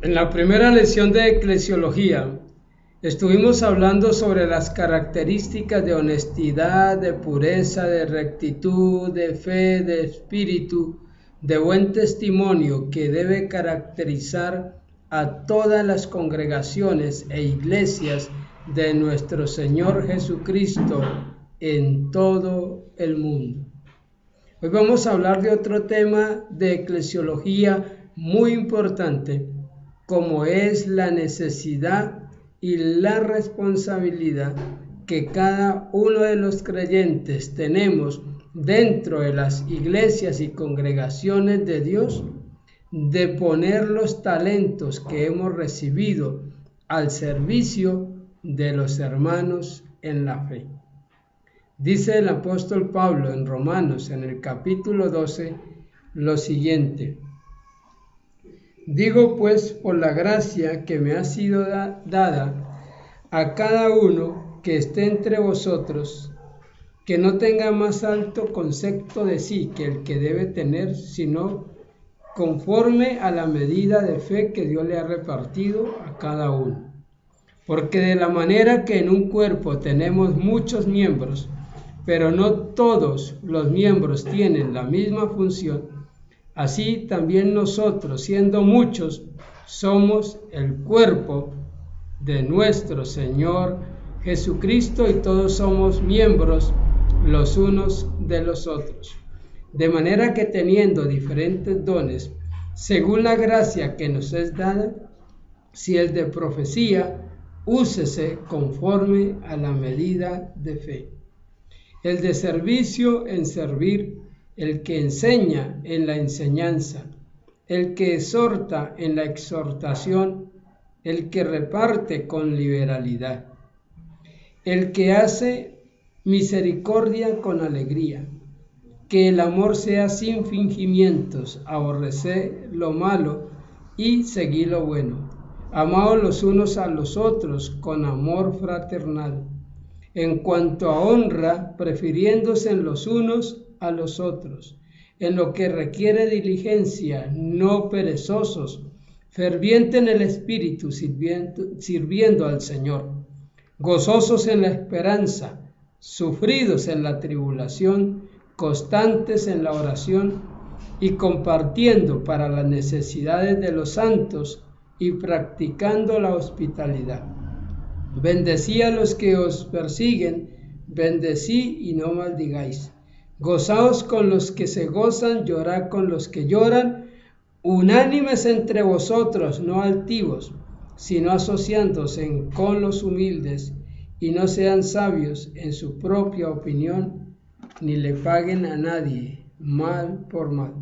En la primera lección de Eclesiología estuvimos hablando sobre las características de honestidad, de pureza, de rectitud, de fe, de espíritu, de buen testimonio que debe caracterizar a todas las congregaciones e iglesias de nuestro Señor Jesucristo en todo el mundo. Hoy vamos a hablar de otro tema de eclesiología muy importante, como es la necesidad y la responsabilidad que cada uno de los creyentes tenemos dentro de las iglesias y congregaciones de Dios, de poner los talentos que hemos recibido al servicio de los hermanos en la fe. Dice el apóstol Pablo en Romanos, en el capítulo 12, lo siguiente: digo pues, por la gracia que me ha sido dada a cada uno que esté entre vosotros, que no tenga más alto concepto de sí que el que debe tener, sino conforme a la medida de fe que Dios le ha repartido a cada uno. Porque de la manera que en un cuerpo tenemos muchos miembros, pero no todos los miembros tienen la misma función, así también nosotros, siendo muchos, somos el cuerpo de nuestro Señor Jesucristo y todos somos miembros los unos de los otros. De manera que teniendo diferentes dones, según la gracia que nos es dada, si el de profecía, úsese conforme a la medida de fe. El de servicio en servir, el que enseña en la enseñanza, el que exhorta en la exhortación, el que reparte con liberalidad, el que hace misericordia con alegría, que el amor sea sin fingimientos, aborreced lo malo y seguid lo bueno, amaos los unos a los otros con amor fraternal, en cuanto a honra, prefiriéndose en los unos a los otros, en lo que requiere diligencia, no perezosos, ferviente en el espíritu, sirviendo al Señor, gozosos en la esperanza, sufridos en la tribulación, constantes en la oración y compartiendo para las necesidades de los santos y practicando la hospitalidad. Bendecí a los que os persiguen, bendecí y no maldigáis. Gozaos con los que se gozan, llorad con los que lloran, unánimes entre vosotros, no altivos, sino asociándose con los humildes, y no sean sabios en su propia opinión, ni le paguen a nadie mal por mal.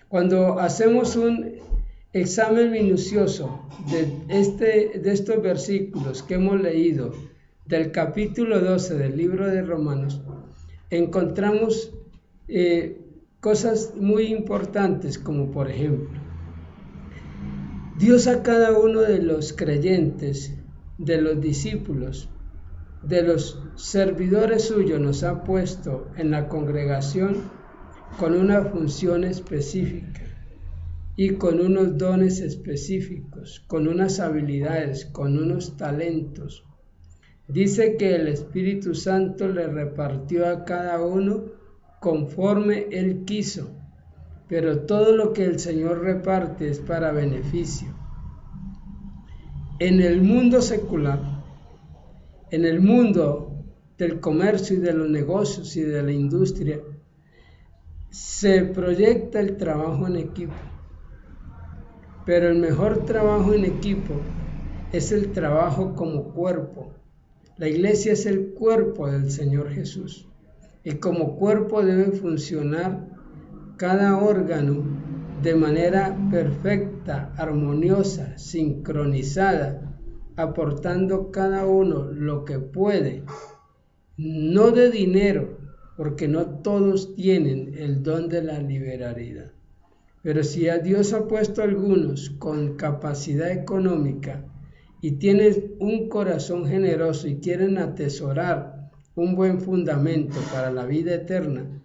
Cuando hacemos un examen minucioso de estos versículos que hemos leído del capítulo 12 del libro de Romanos, encontramos cosas muy importantes, como por ejemplo, Dios a cada uno de los creyentes, de los discípulos, de los servidores suyos, nos ha puesto en la congregación con una función específica y con unos dones específicos, con unas habilidades, con unos talentos. Dice que el Espíritu Santo le repartió a cada uno conforme Él quiso, pero todo lo que el Señor reparte es para beneficio. En el mundo secular, en el mundo del comercio y de los negocios y de la industria, se proyecta el trabajo en equipo, pero el mejor trabajo en equipo es el trabajo como cuerpo. La iglesia es el cuerpo del Señor Jesús y como cuerpo debe funcionar cada órgano de manera perfecta, armoniosa, sincronizada, aportando cada uno lo que puede, no de dinero, porque no todos tienen el don de la liberalidad. Pero si a Dios ha puesto a algunos con capacidad económica y tienen un corazón generoso y quieren atesorar un buen fundamento para la vida eterna,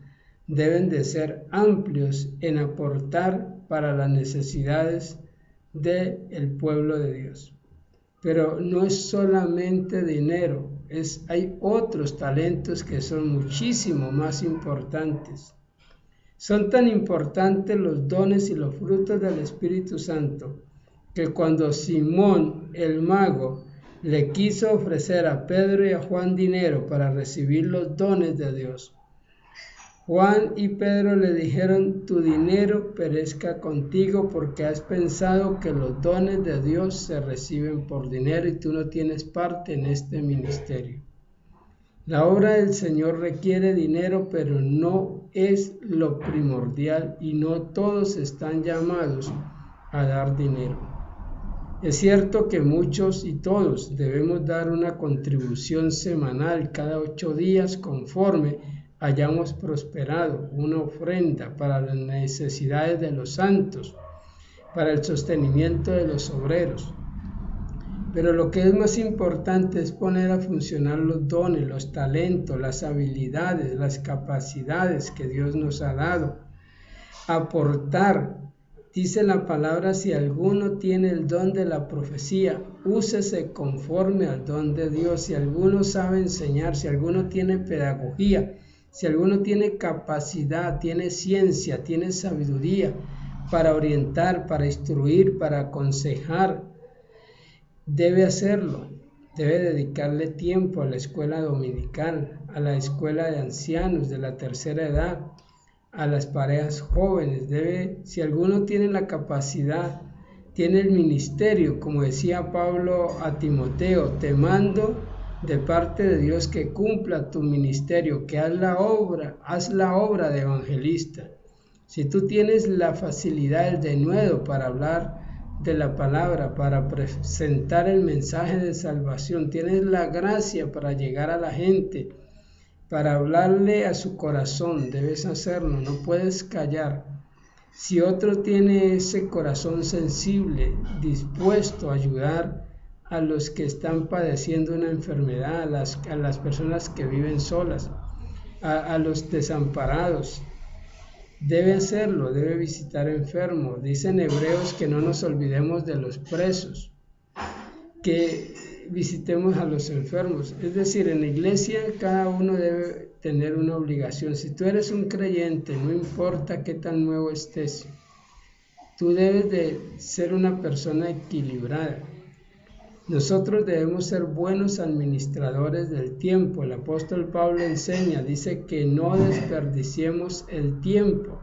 deben de ser amplios en aportar para las necesidades del pueblo de Dios. Pero no es solamente dinero, hay otros talentos que son muchísimo más importantes. Son tan importantes los dones y los frutos del Espíritu Santo que cuando Simón el mago le quiso ofrecer a Pedro y a Juan dinero para recibir los dones de Dios, Juan y Pedro le dijeron: tu dinero perezca contigo, porque has pensado que los dones de Dios se reciben por dinero y tú no tienes parte en este ministerio. La obra del Señor requiere dinero, pero no es lo primordial y no todos están llamados a dar dinero. Es cierto que muchos y todos debemos dar una contribución semanal cada 8 días conforme hayamos prosperado, una ofrenda para las necesidades de los santos, para el sostenimiento de los obreros. Pero lo que es más importante es poner a funcionar los dones, los talentos, las habilidades, las capacidades que Dios nos ha dado. Aportar. Dice la palabra: si alguno tiene el don de la profecía, úsese conforme al don de Dios. Si alguno sabe enseñar, si alguno tiene pedagogía, si alguno tiene capacidad, tiene ciencia, tiene sabiduría para orientar, para instruir, para aconsejar, debe hacerlo. Debe dedicarle tiempo a la escuela dominical, a la escuela de ancianos de la tercera edad, a las parejas jóvenes. Si alguno tiene la capacidad, tiene el ministerio, como decía Pablo a Timoteo: te mando de parte de Dios que cumpla tu ministerio, que haz la obra de evangelista. Si tú tienes la facilidad, el denuedo para hablar de la palabra, para presentar el mensaje de salvación, tienes la gracia para llegar a la gente, para hablarle a su corazón, debes hacerlo, no puedes callar. Si otro tiene ese corazón sensible, dispuesto a ayudar a los que están padeciendo una enfermedad, a las personas que viven solas, a los desamparados, debe hacerlo, debe visitar enfermos. Dicen Hebreos que no nos olvidemos de los presos, que visitemos a los enfermos. Es decir, en la iglesia cada uno debe tener una obligación. Si tú eres un creyente, no importa qué tan nuevo estés, tú debes de ser una persona equilibrada. Nosotros debemos ser buenos administradores del tiempo. El apóstol Pablo enseña, dice que no desperdiciemos el tiempo.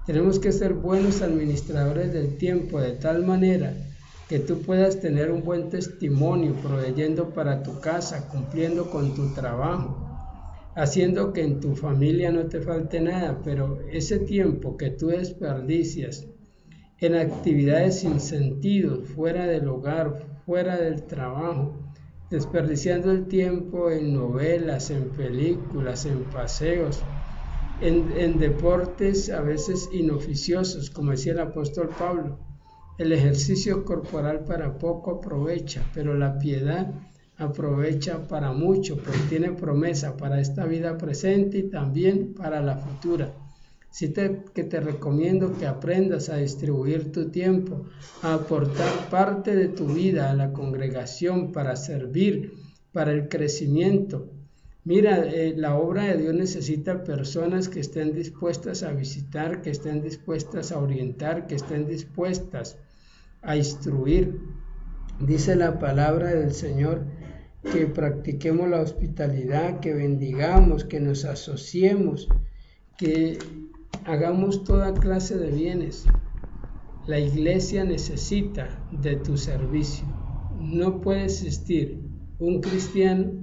Tenemos que ser buenos administradores del tiempo, de tal manera que tú puedas tener un buen testimonio, proveyendo para tu casa, cumpliendo con tu trabajo, haciendo que en tu familia no te falte nada. Pero ese tiempo que tú desperdicias en actividades sin sentido, fuera del hogar, fuera del trabajo, desperdiciando el tiempo en novelas, en películas, en paseos, en deportes a veces inoficiosos, como decía el apóstol Pablo. El ejercicio corporal para poco aprovecha, pero la piedad aprovecha para mucho, porque tiene promesa para esta vida presente y también para la futura. Así que te recomiendo que aprendas a distribuir tu tiempo, a aportar parte de tu vida a la congregación para servir, para el crecimiento. Mira, la obra de Dios necesita personas que estén dispuestas a visitar, que estén dispuestas a orientar, que estén dispuestas a instruir. Dice la palabra del Señor que practiquemos la hospitalidad, que bendigamos, que nos asociemos, que hagamos toda clase de bienes. La iglesia necesita de tu servicio. No puede existir un cristiano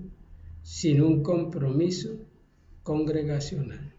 sin un compromiso congregacional.